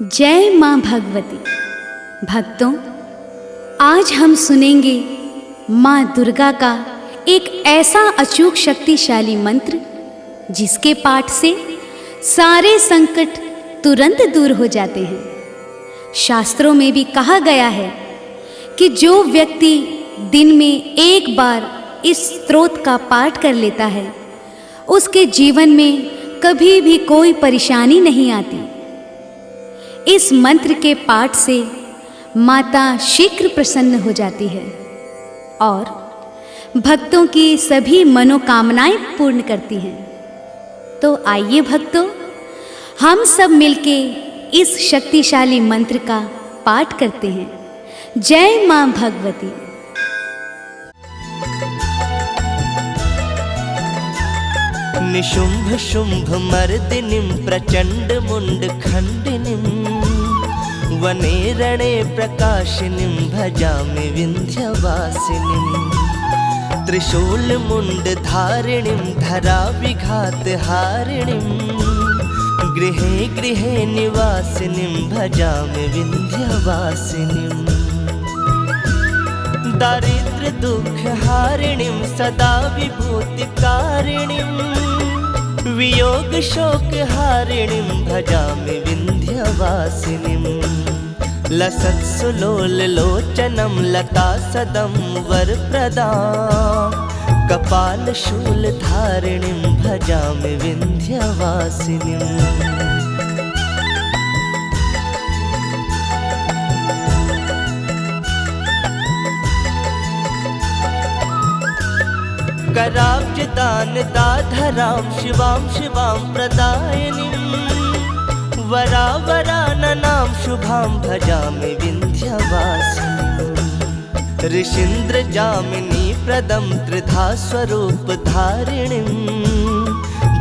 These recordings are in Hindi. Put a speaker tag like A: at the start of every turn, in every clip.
A: जय माँ भगवती। भक्तों, आज हम सुनेंगे माँ दुर्गा का एक ऐसा अचूक शक्तिशाली मंत्र जिसके पाठ से सारे संकट तुरंत दूर हो जाते हैं। शास्त्रों में भी कहा गया है कि जो व्यक्ति दिन में एक बार इस स्तोत्र का पाठ कर लेता है उसके जीवन में कभी भी कोई परेशानी नहीं आती। इस मंत्र के पाठ से माता शीघ्र प्रसन्न हो जाती है और भक्तों की सभी मनोकामनाएं पूर्ण करती हैं। तो आइए भक्तों, हम सब मिलके इस शक्तिशाली मंत्र का पाठ करते हैं। जय माँ भगवती।
B: निशुंभ शुंभ मर्दिनीं प्रचंड मुंड खंडिनीं वने रणे प्रकाशिनीं भजामि विंध्यवासिनीं त्रिशूल मुंड धारिणीं धरा विघात हारिणीं गृहे गृहे निवासिनीं भजामि विंध्यवासिनीं दारिद्र्य दुख हारिणीं सदा विभूतिकारिणीं वियोग शोक हारिणीं भजामि विंध्यवासिनीं लसत्सुलोल लोचनं लता सदं वरप्रदां कपाल शूल धारिणीं भजामि विंध्यवासिनीं कराब्जदान दाधरां शिवां शिवां प्रदायिनीं वरावराननां शुभां भजामि विंध्यवासिनीं ऋषीन्द्र जामिनी प्रदं त्रिधा स्वरूप धारिणीं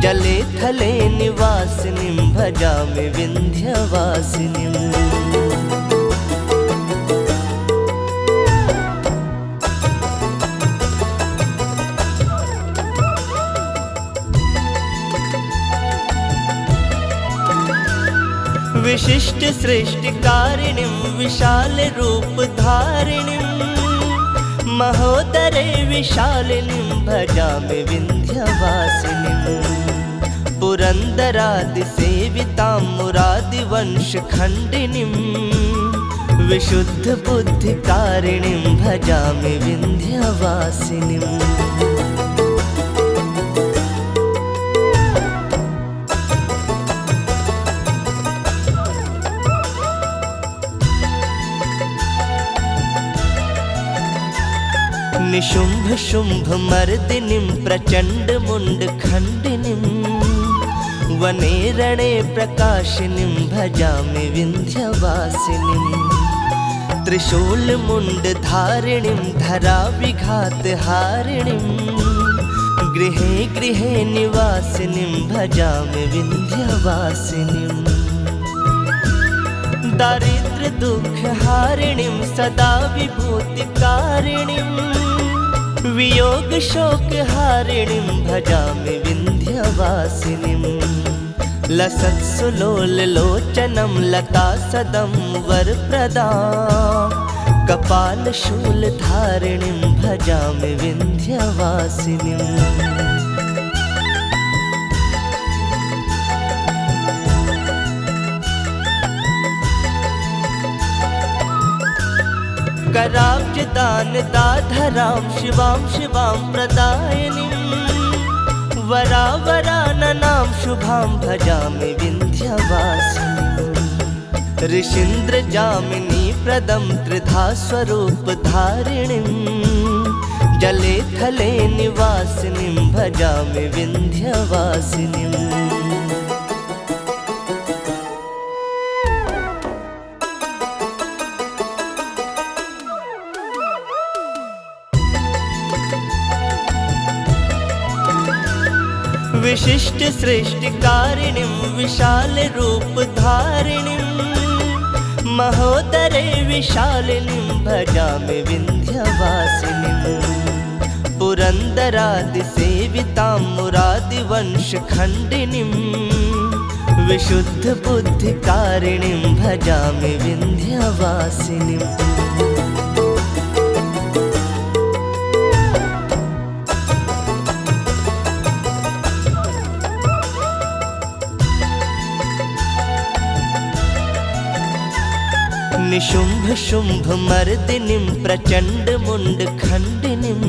B: जले थले निवासिनीं भजामि विंध्यवासिनीं विशिष्ट सृष्टिकारिणीं विशाल रूप धारिणीं महोदरे विशालिनीं भजामि विंध्यवासिनीं पुरंदरादि सेवितां मुरादिवंश खंडिनीं विशुद्ध बुद्धिकारिणीं भजामि विंध्यवासिनीं निशुंभ शुंभ मर्दिनीं प्रचंड मुंड खंडिनीं वने रणे प्रकाशिनीं भजामि विंध्यवासिनीं त्रिशूल मुंड धारिणीं धरा विघात हारिणीं गृहे गृहे निवासिनीं भजामि विंध्यवासिनीं दारिद्र्य दुख हारिणीं सदा विभूतिकारिणीं वियोग शोक हारिणीं भजामि विंध्यवासिनीं लसत्सुलोल लोचनं लता सदं वरप्रदां कपाल शूल धारिणीं भजामि विंध्यवासिनीं कराब्जदान दाधरां शिवां शिवां प्रदायिनीं वरावराननां शुभां भजामि विंध्यवासिनीं ऋषीन्द्र जामिनी प्रदं त्रिधा स्वरूप धारिणीं जले थले निवासिनीं भजामि विंध्यवासिनीं विशिष्ट सृष्टिकारिणीं विशाल रूप धारिणीं महोदरे विशालिनीं भजामि विंध्यवासिनीं पुरंदरादि सेवितां मुरादिवंश खंडिनीं विशुद्ध बुद्धिकारिणीं भजामि विन्ध्यवासिनीम्। निशुम्भ शुम्भ मर्दिनीं प्रचण्ड मुण्ड खण्डिनीं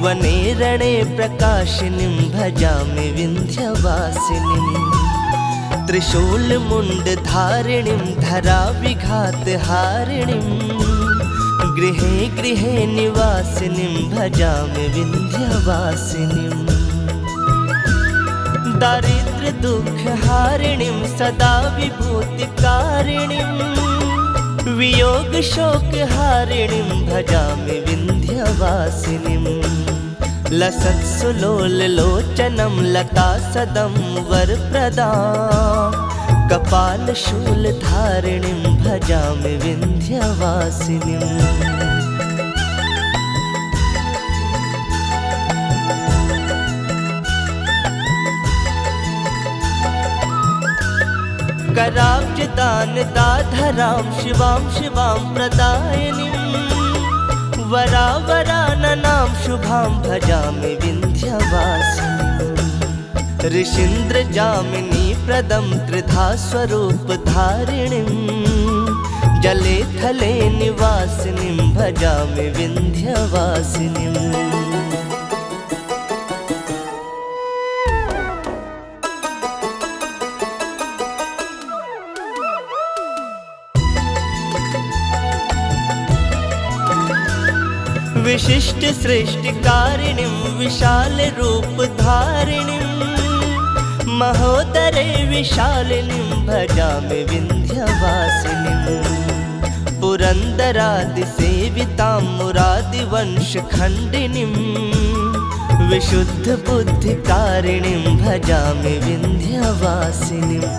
B: वने रणे प्रकाशिनीं भजामि विन्ध्यवासिनीम्। त्रिशूल मुण्ड धारिणीं धरा विघात हारिणीं गृहे गृहे निवासिनीं भजामि विन्ध्यवासिनीम्। दारिद्र्य दुःख हारिणीं सदा विभूतिकारिणीं वियोग शोक हारिणीं भजामि विन्ध्यवासिनीम्। लसत्सुलोल लोचनं लता सदं वरप्रदां कपाल शूल धारिणीं भजामि विन्ध्यवासिनीम्। कराब्जदानदाधरां शिवां शिवां प्रदायिनीं वरावराननां शुभां भजामि विन्ध्यवासिनीम्। ऋषीन्द्रजामिनी प्रदं त्रिधा स्वरूपधारिणीं जले थले निवासिनीं भजामि विन्ध्यवासिनीम्। विशिष्ट सृष्टिकारिणीं विशाल रूप धारिणीं महोदरे विशालिनीं भजामि विन्ध्यवासिनीम्। पुरन्दरादिसेवितां मुरादिवंशखण्डिनीं विशुद्ध बुद्धिकारिणीं भजामि विन्ध्यवासिनीम्।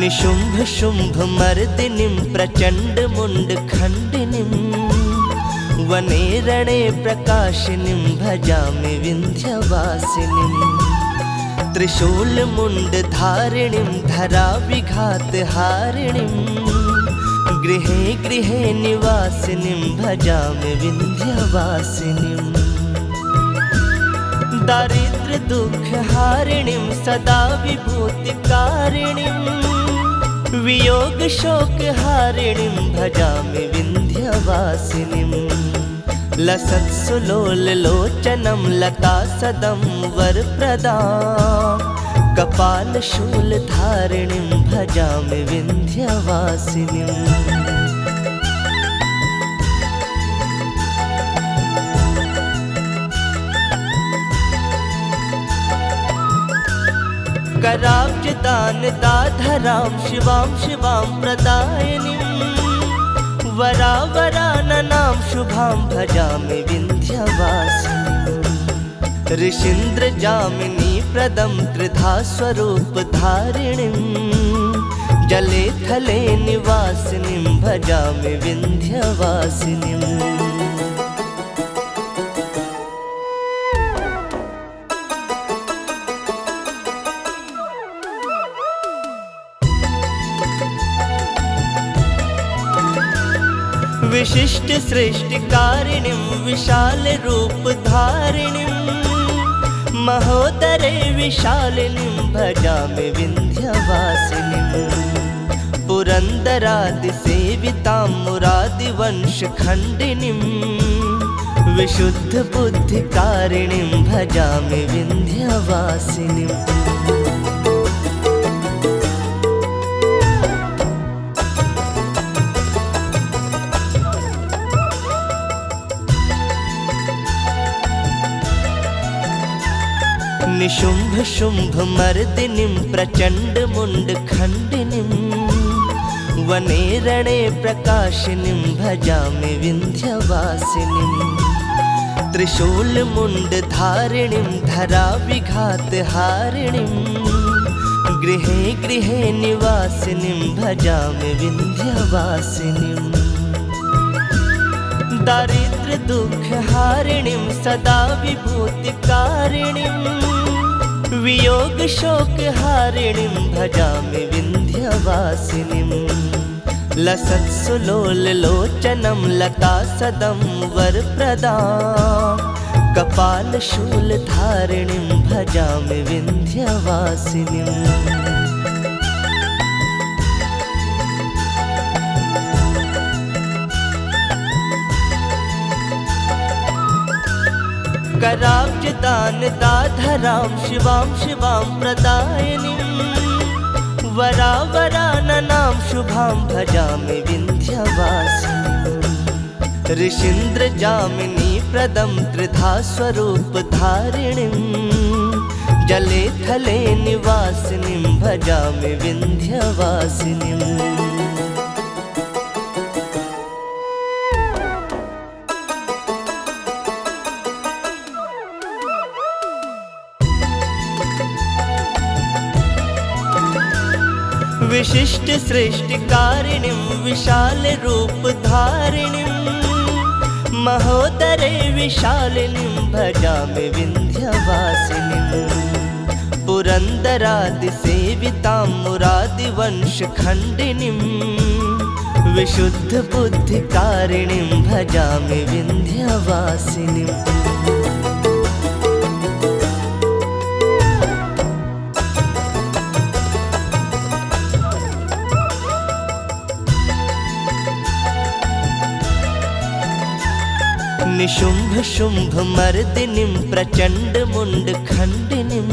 B: निशुम्भ शुम्भ मर्दिनीं प्रचण्ड मुण्ड खण्डिनीं वने रणे प्रकाशिनीं भजामि विन्ध्यवासिनीम्। त्रिशूल मुण्ड धारिणीं धरा विघात हारिणीं गृहे गृहे निवासिनीं भजामि विन्ध्यवासिनीम्। दारिद्र्य दुःख हारिणीं सदा विभूतिकारिणीं वियोग शोक हारिणीं भजामि विन्ध्यवासिनीम्। लसत्सुलोल लोचनं लता सदं वरप्रदां कपाल शूल धारिणीं भजामि विन्ध्यवासिनीम्। कराब्जदानदाधरां शिवां शिवां प्रदायिनीं वरावराननां शुभां भजामि विन्ध्यवासिनीम्। ऋषीन्द्रजामिनी प्रदं त्रिधा स्वरूपधारिणीं जले थले निवासिनीं भजामि विन्ध्यवासिनीम्। विशिष्ट सृष्टिकारिणीं विशाल रूप धारिणीं महोदरे विशालिनीं भजामि विन्ध्यवासिनीम्। पुरन्दरादिसेवितां मुरादिवंशखण्डिनीं विशुद्ध बुद्धिकारिणीं भजामि विन्ध्यवासिनीम्। निशुम्भ शुम्भ मर्दिनीं प्रचण्ड मुण्ड खण्डिनीं वने रणे प्रकाशिनीं भजामि विन्ध्यवासिनीम्। त्रिशूल मुण्ड धारिणीं धरा विघात हारिणीं गृहे गृहे निवासिनीं भजामि विन्ध्यवासिनीम्। दारिद्र्य दुःखहारिणीं सदा विभूतिकारिणीं, वियोग शोकहारिणीं भजामि विन्ध्यवासिनीम्। लसत्सुलोललोचनं लतासदं वरप्रदां, कपालशूलधारिणीं भजामि विन्ध्यवासिनीम्। कराब्जदानदाधरां शिवां शिवां प्रदायिनीं, वरावराननां शुभां भजामि विन्ध्यवासिनीम्। ऋषीन्द्रजामिनी प्रदं त्रिधा स्वरूपधारिणीं, जले थले निवासिनीं भजामि विन्ध्यवासिनीम्। विशिष्ट सृष्टिकारिणीं विशाल रूपधारिणीं, महोदरे विशालिनीं भजामि विन्ध्यवासिनीम्। पुरन्दरादिसेवितां मुरादिवंशखण्डिनीं, विशुद्धबुद्धिकारिणीं भजामि विन्ध्यवासिनीम्। निशुम्भ शुम्भ मर्दिनीं प्रचण्ड मुण्डखण्डिनीं,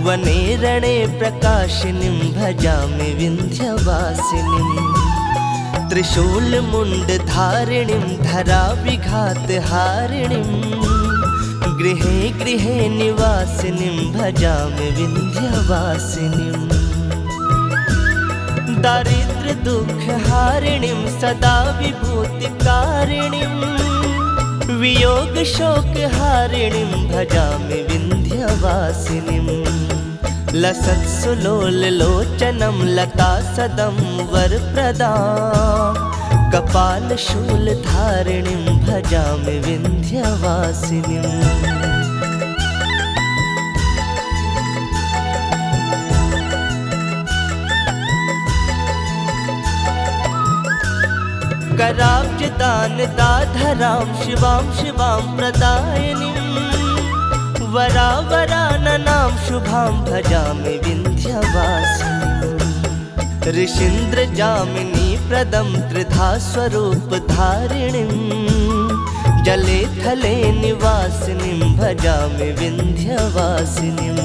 B: वने रणे प्रकाशिनीं भजामि विन्ध्यवासिनीम्। त्रिशूलमुण्डधारिणीं धराविघातहारिणीं, गृहे गृहे निवासिनीं भजामि विन्ध्यवासिनीम्। दारिद्र्य दुःखहारिणीं सदा विभूतिकारिणीं, वियोग शोकहारिणीं भजामि विन्ध्यवासिनीम्। लसत्सुलोललोचनं लतासदं वरप्रदां, कपालशूलधारिणीं भजामि विन्ध्यवासिनीम्। कराब्जदानदाधरां शिवां शिवां प्रदायिनीं, वरावराननां शुभां भजामि विन्ध्यवासिनीम्। ऋषीन्द्रजामिनी प्रदं त्रिधा स्वरूपधारिणीं, जले थले निवासिनीं भजामि विन्ध्यवासिनीम्।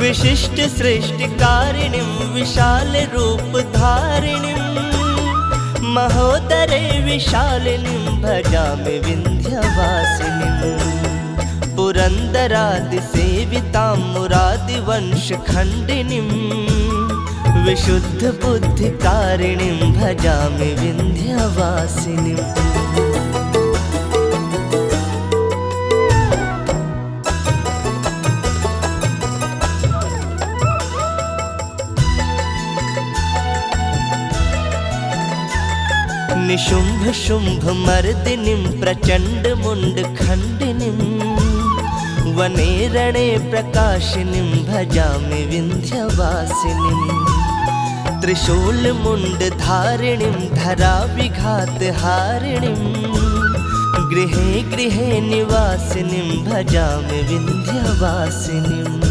B: विशिष्ट सृष्टिकारिणीं विशाल रूपधारिणीं, महोदरे विशालिनीं भजामि विन्ध्यवासिनीम्। पुरन्दरादिसेवितां मुरादिवंशखण्डिनीं, विशुद्धबुद्धिकारिणीं भजामि विन्ध्यवासिनीम्। निशुम्भ शुम्भ मर्दिनीं प्रचण्ड मुण्डखण्डिनीं, वने रणे प्रकाशिनीं भजामि विन्ध्यवासिनीम्। त्रिशूलमुण्डधारिणीं धराविघातहारिणीं, गृहे गृहे निवासिनीं भजामि विन्ध्यवासिनीम्।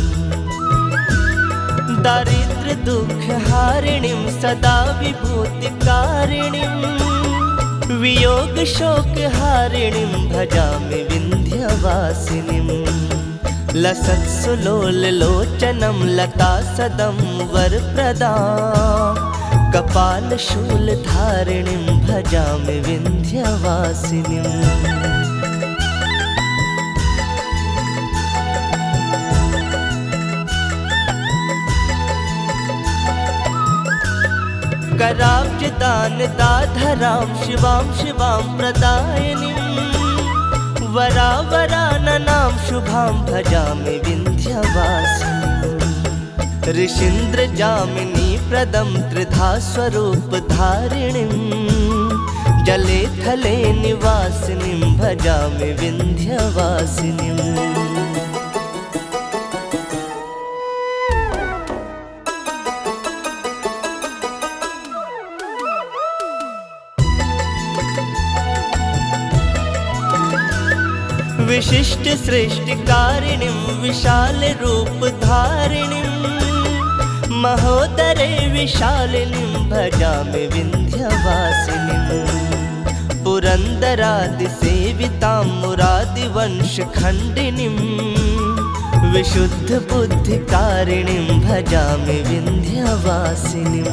B: दारिद्र्य दुःखहारिणीं सदा विभूतिकारिणीं, वियोग शोकहारिणीं भजामि विन्ध्यवासिनीम्। लसत्सुलोललोचनं लतासदं वरप्रदां, कपालशूलधारिणीं भजामि विन्ध्यवासिनीम्। कराब्जदानदाधरां शिवां शिवां प्रदायिनीं वरावराननां शुभां भजामि विन्ध्यवासिनीं ऋषीन्द्रजामिनी प्रदं त्रिधा स्वरूपधारिणीं जले थले निवासिनीं भजामि विन्ध्यवासिनीं। विशिष्ट सृष्टिकारिणीं विशाल रूपधारिणीं महोदरे विशालिनीं भजामि विन्ध्यवासिनीं पुरन्दरादिसेवितां मुरादिवंशखण्डिनीं विशुद्धबुद्धिकारिणीं भजामि विन्ध्यवासिनीं।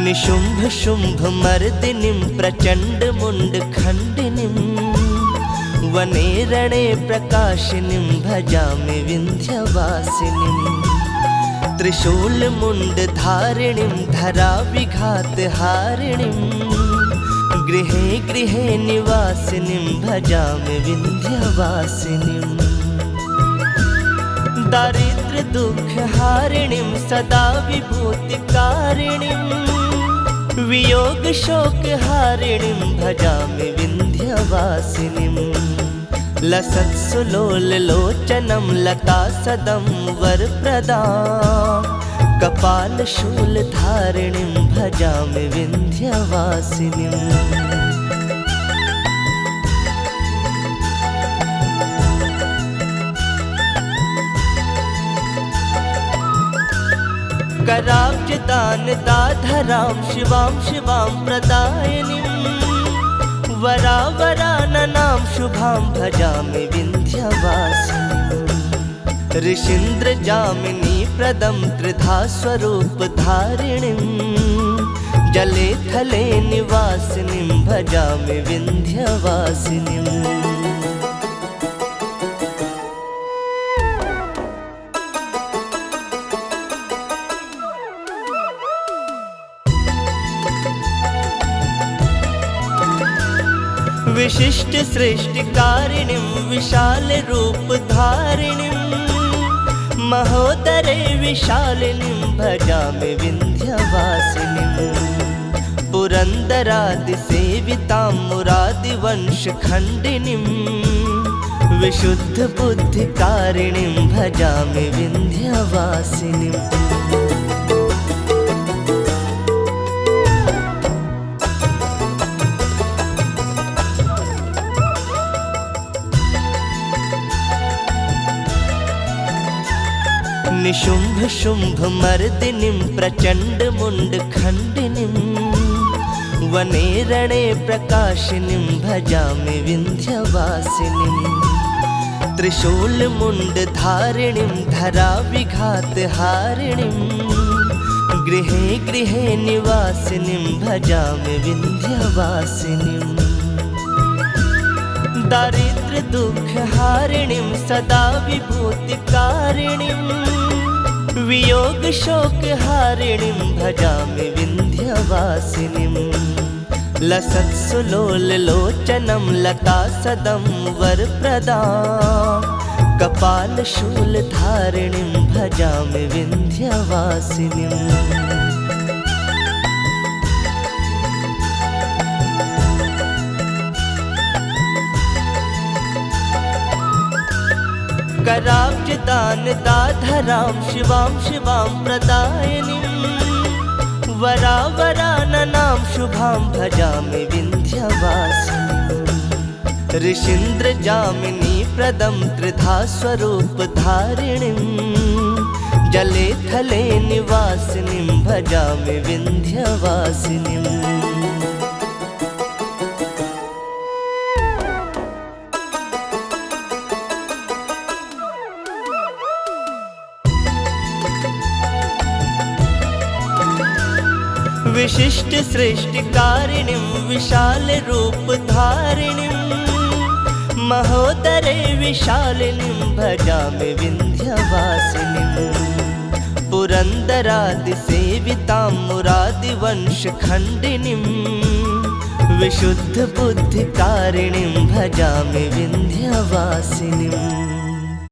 B: निशुम्भ शुम्भ मर्दिनीं प्रचण्ड मुण्ड खण्डिनीं वने रणे प्रकाशिनीं भजामि विन्ध्यवासिनीं त्रिशूल मुण्ड धारिणीं धरा विघात हारिणीं गृहे गृहे निवासिनीं भजामि विन्ध्यवासिनीं। दारिद्र दुख हारिणीं सदा विभूतिकारिणीं वियोग शोक हारिणीं भजामि विन्ध्यवासिनीं लसत्सुलोललोचनं लता सदं वरप्रदां कपालशूलधारिणीं भजामि विन्ध्यवासिनीं। कराब्जदानदाधरां शिवां शिवां प्रदायिनीं वरावराननां शुभां भजामि विन्ध्यवासिनीं ऋषीन्द्रजामिनी प्रदं त्रिधा स्वरूपधारिणीं जले थले निवासिनीं भजामि विन्ध्यवासिनीं। विशिष्ट सृष्टिकारिणीं विशाल रूपधारिणीं महोदरे विशालिनीं भजामि विन्ध्यवासिनीं पुरन्दरादिसेवितां मुरादिवंशखण्डिनीं विशुद्धबुद्धिकारिणीं भजामि विन्ध्यवासिनीं। निशुम्भ शुम्भ मर्दिनीं प्रचण्ड मुण्ड खण्डिनीं वने रणे प्रकाशिनीं भजामि विन्ध्यवासिनीं त्रिशूल मुण्ड धारिणीं धरा विघात हारिणीं गृहे गृहे निवासिनीं भजामि विन्ध्यवासिनीं। दारिद्र दुख हारिणीं सदा विभूतिकारिणीं वियोग शोक हारिणीं भजामि विन्ध्यवासिनीं लसत्सुलोललोचनं लता सदं वरप्रदां कपालशूलधारिणीं भजामि विन्ध्यवासिनीं। कराब्जदानदाधरां शिवां शिवां प्रदायिनीं वरावराननां शुभां भजामि विन्ध्यवासिनीं ऋषीन्द्रजामिनी प्रदं त्रिधा स्वरूपधारिणीं जले थले निवासिनीं भजामि विन्ध्यवासिनीं। विशिष्ट सृष्टिकारिणीं विशालरूपधारिणीं महोदरे विशालिनीं भजामि विन्ध्यवासिनीं पुरन्दरादिसेवितां मुरादिवंशखण्डिनीं विशुद्धबुद्धिकारिणीं भजामि विन्ध्यवासिनीम्।